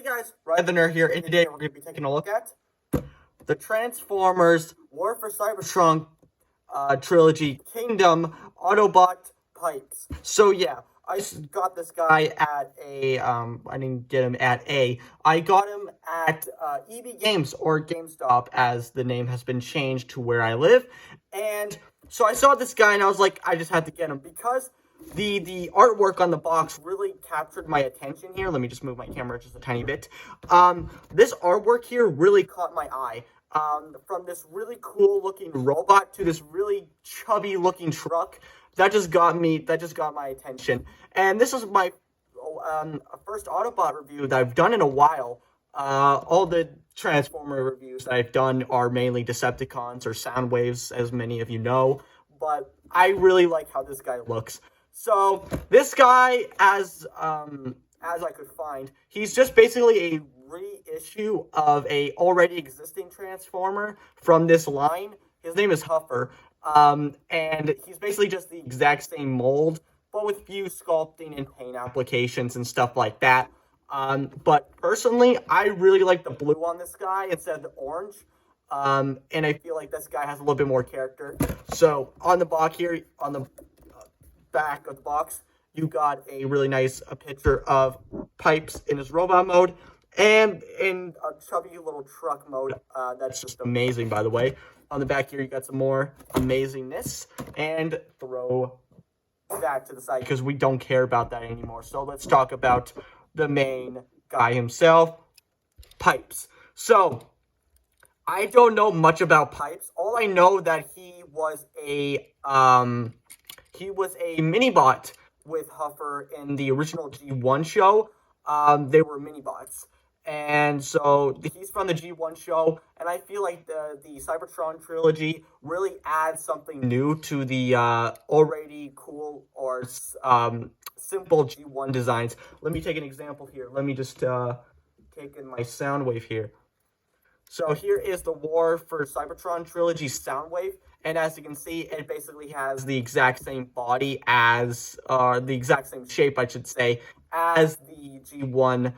guys, Ryan the Nerd here, and today we're going to be taking a look at the Transformers War for Cybertron trilogy Kingdom Autobot Pipes. So yeah, I got this guy at a, I didn't get him at A, I got him at EB Games, or GameStop as the name has been changed to where I live, and so I saw this guy and I was like, I just had to get him because the artwork on the box really captured my attention here. Let me just move my camera just a tiny bit. This artwork here really caught my eye. From this really cool looking robot to this really chubby looking truck, that just got my attention. And this is my first Autobot review that I've done in a while. All the Transformer reviews that I've done are mainly Decepticons or Soundwaves, as many of you know. But I really like how this guy looks. So this guy, as I could find, he's just basically a reissue of a already existing Transformer from this line. His name is Huffer, and he's basically just the exact same mold, but with few sculpting and paint applications and stuff like that. But personally, I really like the blue on this guy instead of the orange. And I feel like this guy has a little bit more character. So on the box here, on the back of the box, you got a really nice picture of Pipes in his robot mode and in a chubby little truck mode. That's just amazing, by the way. On the back here, you got some more amazingness, and throw that to the side because we don't care about that anymore. So let's talk about the main guy himself, Pipes. So I don't know much about Pipes. All I know that he was a mini-bot with Huffer in the original G1 show. They were mini-bots. And so he's from the G1 show, and I feel like the Cybertron trilogy really adds something new to the already cool or simple G1 designs. Let me take an example here. Let me just take in my Soundwave here. So here is the War for Cybertron trilogy Soundwave, and as you can see, it basically has the exact same body as, the exact same shape, I should say, as the G1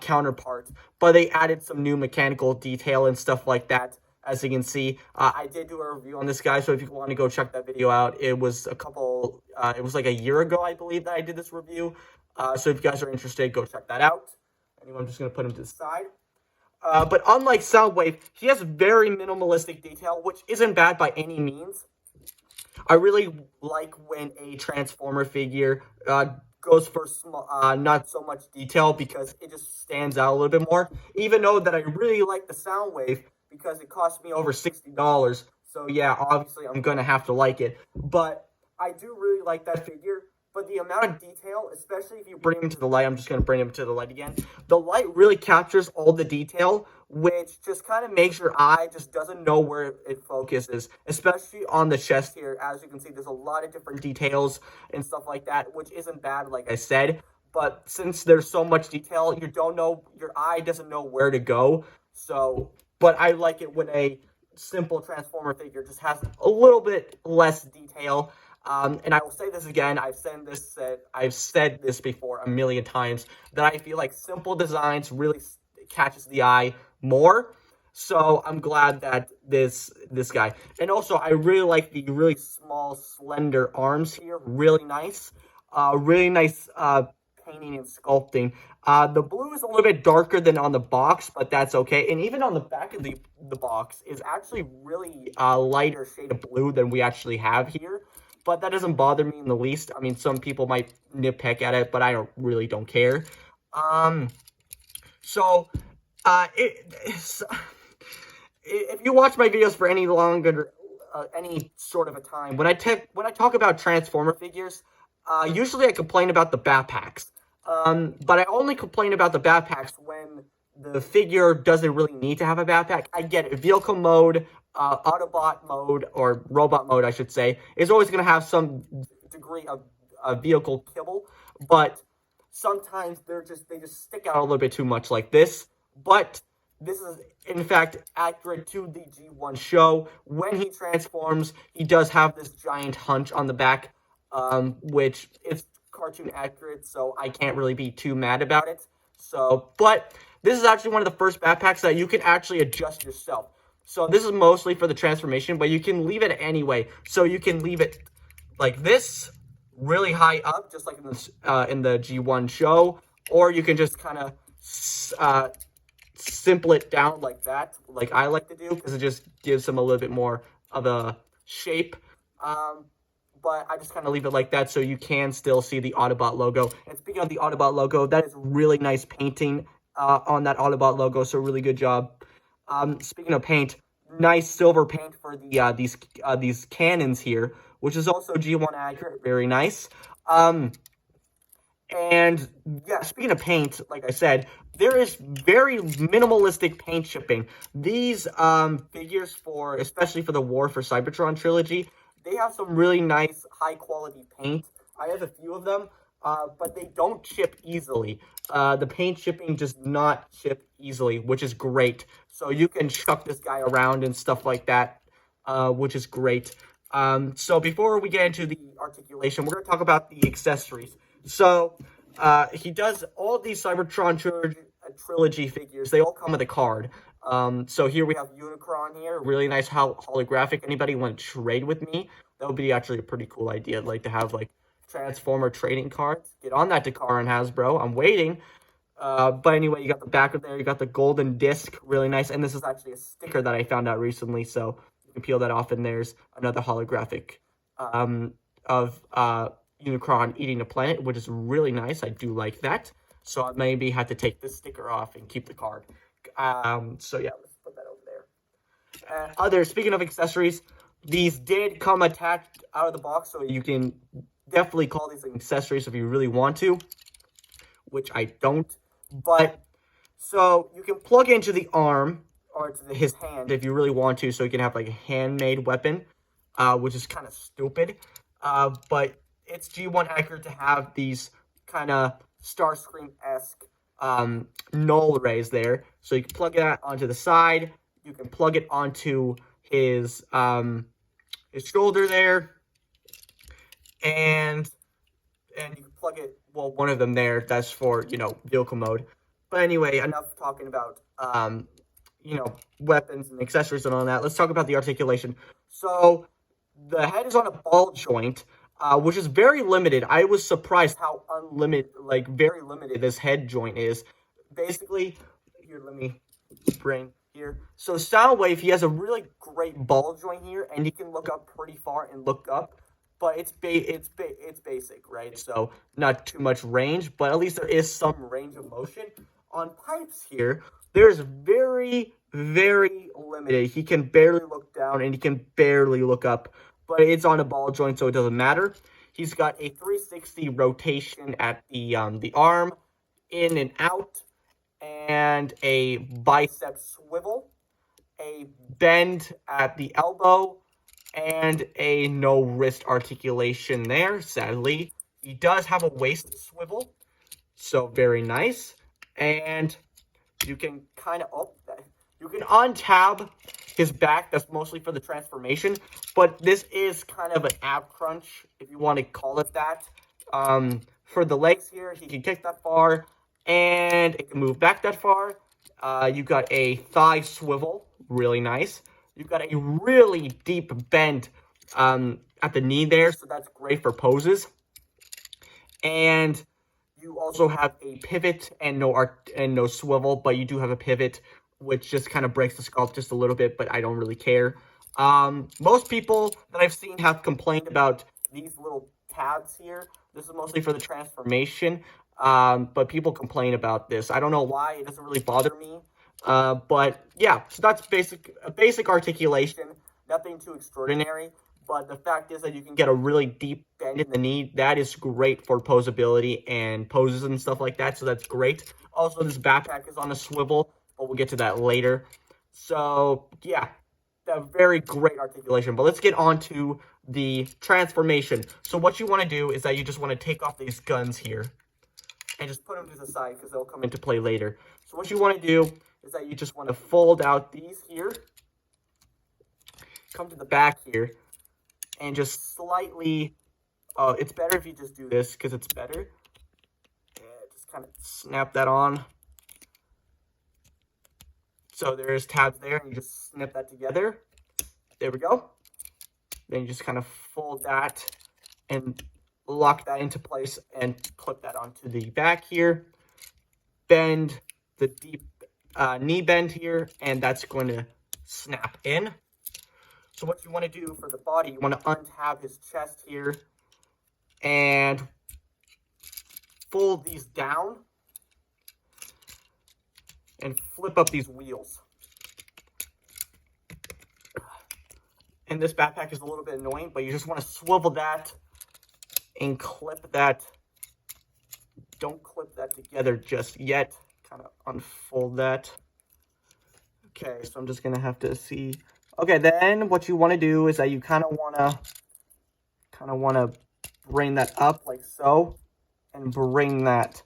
counterpart, but they added some new mechanical detail and stuff like that. As you can see, I did do a review on this guy, so if you want to go check that video out, it was like a year ago, I believe, that I did this review. So if you guys are interested, go check that out. Anyway, I'm just going to put him to the side. But unlike Soundwave, he has very minimalistic detail, which isn't bad by any means. I really like when a Transformer figure goes for not so much detail, because it just stands out a little bit more. Even though that I really like the Soundwave because it cost me over $60. So yeah, obviously I'm going to have to like it. But I do really like that figure. But the amount of detail, especially if you bring him to the light, I'm just going to bring him to the light again. The light really captures all the detail, which just kind of makes your eye just doesn't know where it focuses. Especially on the chest here. As you can see, there's a lot of different details and stuff like that, which isn't bad, like I said. But since there's so much detail, your eye doesn't know where to go. So, but I like it when a simple Transformer figure just has a little bit less detail. And I will say this again, I've said this before a million times, that I feel like simple designs really catches the eye more. So I'm glad that this guy. And also, I really like the really small, slender arms here. Really nice. Really nice painting and sculpting. The blue is a little bit darker than on the box, but that's okay. And even on the back of the box is actually really lighter shade of blue than we actually have here. But that doesn't bother me in the least. I mean, some people might nitpick at it, but I really don't care. If you watch my videos for any longer, any sort of a time, when I talk about Transformer figures, usually I complain about the backpacks. But I only complain about the backpacks when the figure doesn't really need to have a backpack. I get it. Vehicle mode, Autobot mode, or robot mode, I should say, is always going to have some degree of vehicle kibble, but sometimes they just stick out a little bit too much like this. But this is, in fact, accurate to the G1 show. When he transforms, he does have this giant hunch on the back, which is cartoon accurate, so I can't really be too mad about it. So, but This is actually one of the first backpacks that you can actually adjust yourself. So this is mostly for the transformation, but you can leave it anyway. So you can leave it like this, really high up, just like in the G1 show, or you can just kind of simple it down like that, like I like to do, because it just gives them a little bit more of a shape. But I just kind of leave it like that so you can still see the Autobot logo. And speaking of the Autobot logo, that is really nice painting on that Autobot logo, so really good job. Speaking of paint, nice silver paint for the these cannons here, which is also G1 accurate, very nice. And yeah, speaking of paint, like I said, there is very minimalistic paint shipping. These figures, for especially for the War for Cybertron trilogy, they have some really nice high quality paint. I have a few of them, but they don't ship easily. The paint shipping does not ship easily, which is great. So you can chuck this guy around and stuff like that, which is great. So before we get into the articulation, we're going to talk about the accessories. So he does all these Cybertron trilogy figures. They all come with a card. So here we have Unicron here, really nice holographic. Anybody want to trade with me? That would be actually a pretty cool idea. I'd like to have like Transformer trading cards. Get on that, Dakar and Hasbro. I'm waiting. But anyway, you got the back of there. You got the golden disc, really nice. And this is actually a sticker that I found out recently, so you can peel that off. And there's another holographic of Unicron eating a planet, which is really nice. I do like that. So I maybe had to take this sticker off and keep the card. So yeah, let's put that over there. Speaking of accessories, these did come attached out of the box, so you can definitely call these accessories if you really want to, which I don't. But so you can plug into the arm or to his hand if you really want to, so you can have like a handmade weapon, which is kind of stupid. But it's G1 accurate to have these kind of Starscream-esque null rays there. So you can plug that onto the side. You can plug it onto his shoulder there, and you can plug it, well, one of them there. That's for, you know, vehicle mode. But anyway, enough talking about you know, weapons and accessories and all that. Let's talk about the articulation. So the head is on a ball joint, which is very limited. I was surprised how very limited this head joint is. Basically, here, let me bring here. So Soundwave, he has a really great ball joint here, and he can look up pretty far and look up. But it's basic, right? So not too much range, but at least there is some range of motion. On Pipes here, there's very, very limited. He can barely look down, and he can barely look up. But it's on a ball joint, so it doesn't matter. He's got a 360 rotation at the arm, in and out, and a bicep swivel, a bend at the elbow, and a no wrist articulation there, sadly. He does have a waist swivel, so very nice. And you can kind of you can untab his back. That's mostly for the transformation, but this is kind of an ab crunch, if you want to call it that. For the legs here, he can kick that far, and it can move back that far. You got a thigh swivel, really nice. You've got a really deep bend at the knee there, so that's great for poses. And you also have a pivot and no swivel, but you do have a pivot, which just kind of breaks the sculpt just a little bit, but I don't really care. Most people that I've seen have complained about these little tabs here. This is mostly for the transformation, but people complain about this. I don't know why. It doesn't really bother me. But yeah, so that's basic articulation. Nothing too extraordinary. But the fact is that you can get a really deep bend in the knee. That is great for posability and poses and stuff like that. So that's great. Also, this backpack is on a swivel, but we'll get to that later. So yeah, a very great articulation. But let's get on to the transformation. So what you want to do is that you just want to take off these guns here and just put them to the side because they'll come into play later. So what you want to do is that you just want to fold out these here, come to the back here, and just slightly, it's better if you just do this because it's better. Yeah, just kind of snap that on. So there's tabs there, and you just snip that together. There we go. Then you just kind of fold that and lock that into place and clip that onto the back here. Bend the deep knee bend here, and that's going to snap in. So what you want to do for the body, you want to untab his chest here and fold these down and flip up these wheels. And this backpack is a little bit annoying, but you just want to swivel that and clip that. Don't clip that together just yet. Kind of unfold that. Okay, so I'm just going to have to see. Okay, then what you want to do is that you kind of want to bring that up like so and bring that.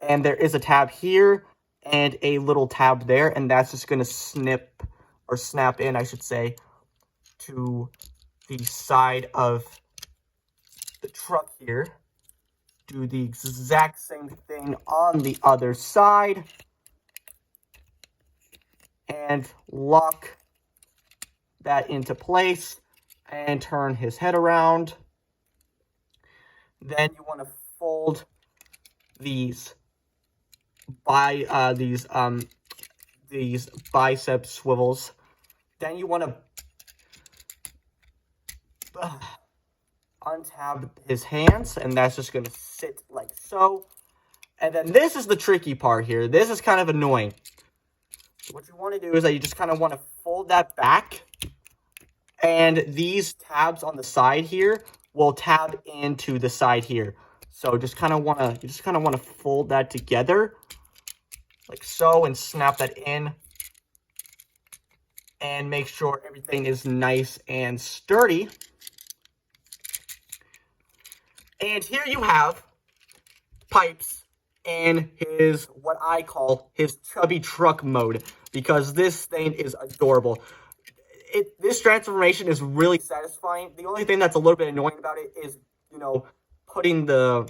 And there is a tab here and a little tab there, and that's just going to snip or snap in, I should say, to the side of the truck here. Do the exact same thing on the other side and lock that into place and turn his head around. Then you want to fold these bicep swivels. Then you want to untab his hands, and that's just going to sit like so. And then this is the tricky part here. This is kind of annoying. What you want to do is that you just kind of want to fold that back, and these tabs on the side here will tab into the side here. So just kind of want to fold that together like so and snap that in and make sure everything is nice and sturdy. And here you have Pipes in his, what I call his chubby truck mode, because this thing is adorable. This transformation is really satisfying. The only thing that's a little bit annoying about it is, you know, putting the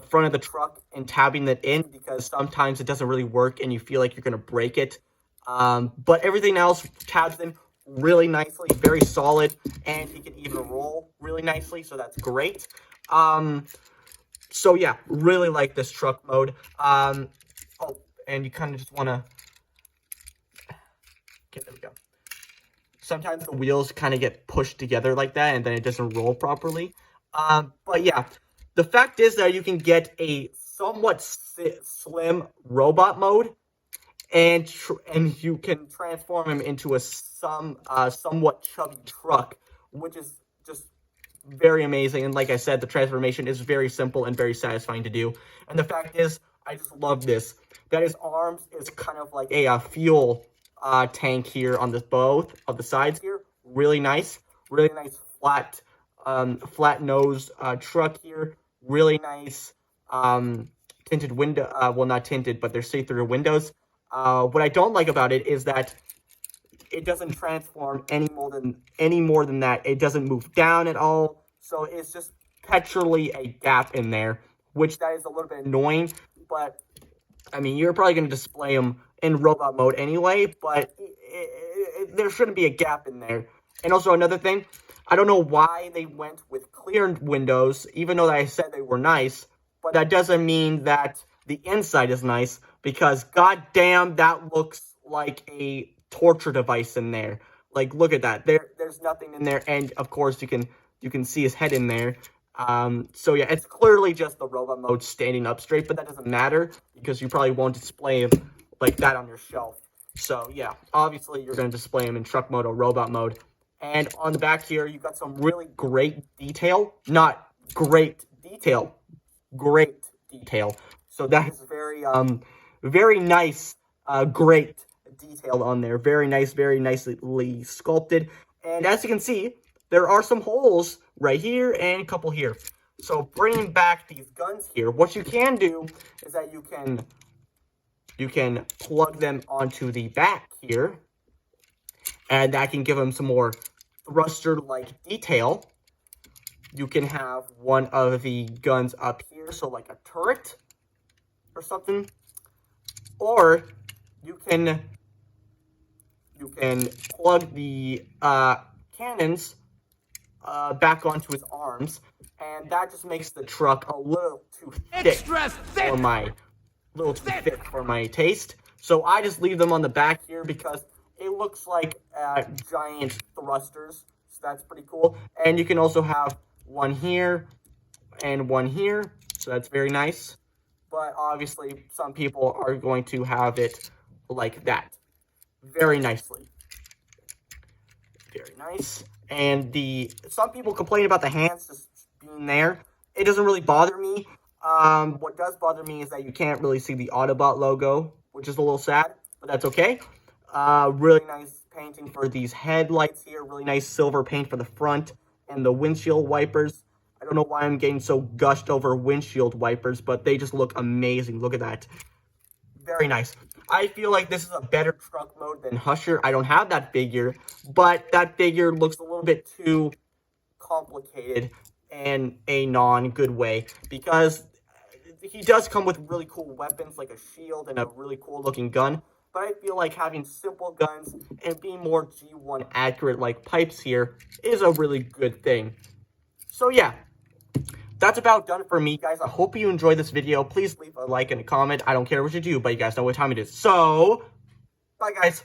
front of the truck and tabbing it in, because sometimes it doesn't really work and you feel like you're going to break it. But everything else tabs in really nicely, very solid, and he can even roll really nicely, so that's great. So yeah, really like this truck mode. Oh, and you kind of just want to, okay, there we go. Sometimes the wheels kind of get pushed together like that, and then it doesn't roll properly. But yeah, the fact is that you can get a somewhat slim robot mode, and you can transform him into a somewhat chubby truck, which is just very amazing. And like I said, the transformation is very simple and very satisfying to do. And the fact is, I just love this. That his arms is kind of like a fuel tank here on both of the sides here. Really nice flat nose truck here. Really nice tinted window. Well, not tinted, but they're see-through windows. What I don't like about it is that it doesn't transform any more than that. It doesn't move down at all. So it's just perpetually a gap in there, which that is a little bit annoying. But I mean, you're probably going to display them in robot mode anyway, but there shouldn't be a gap in there. And also another thing, I don't know why they went with clear windows, even though I said they were nice, but that doesn't mean that the inside is nice, because goddamn, that looks like a torture device in there. Like, look at that. There's nothing in there, and of course you can see his head in there. So yeah, it's clearly just the robot mode standing up straight, but that doesn't matter because you probably won't display him like that on your shelf. So yeah, obviously you're going to display him in truck mode or robot mode. And on the back here, you got some really great detail. Not great detail, great detail. So that is very nice, great detail on there. Very nice, very nicely sculpted. And as you can see, there are some holes right here and a couple here. So bringing back these guns here, what you can do is that you can plug them onto the back here, and that can give them some more thruster-like detail. You can have one of the guns up here, so like a turret or something. Or you can can plug the cannons back onto his arms, and that just makes the truck a little too thick for my taste. So I just leave them on the back here because it looks like giant thrusters. So that's pretty cool. And you can also have one here and one here. So that's very nice. But obviously, some people are going to have it like that. Very nicely. Very nice. And some people complain about the hands just being there. It doesn't really bother me. What does bother me is that you can't really see the Autobot logo, which is a little sad, but that's okay. Really nice painting for these headlights here. Really nice silver paint for the front and the windshield wipers. I don't know why I'm getting so gushed over windshield wipers, but they just look amazing. Look at that. Very nice. I feel like this is a better truck mode than Husher. I don't have that figure, but that figure looks a little bit too complicated in a non-good way, because he does come with really cool weapons like a shield and a really cool looking gun, but I feel like having simple guns and being more G1 accurate like pipes here is a really good thing. So yeah, that's about done for me, guys. I hope you enjoyed this video. Please leave a like and a comment. I don't care what you do, but you guys know what time it is. So, bye, guys.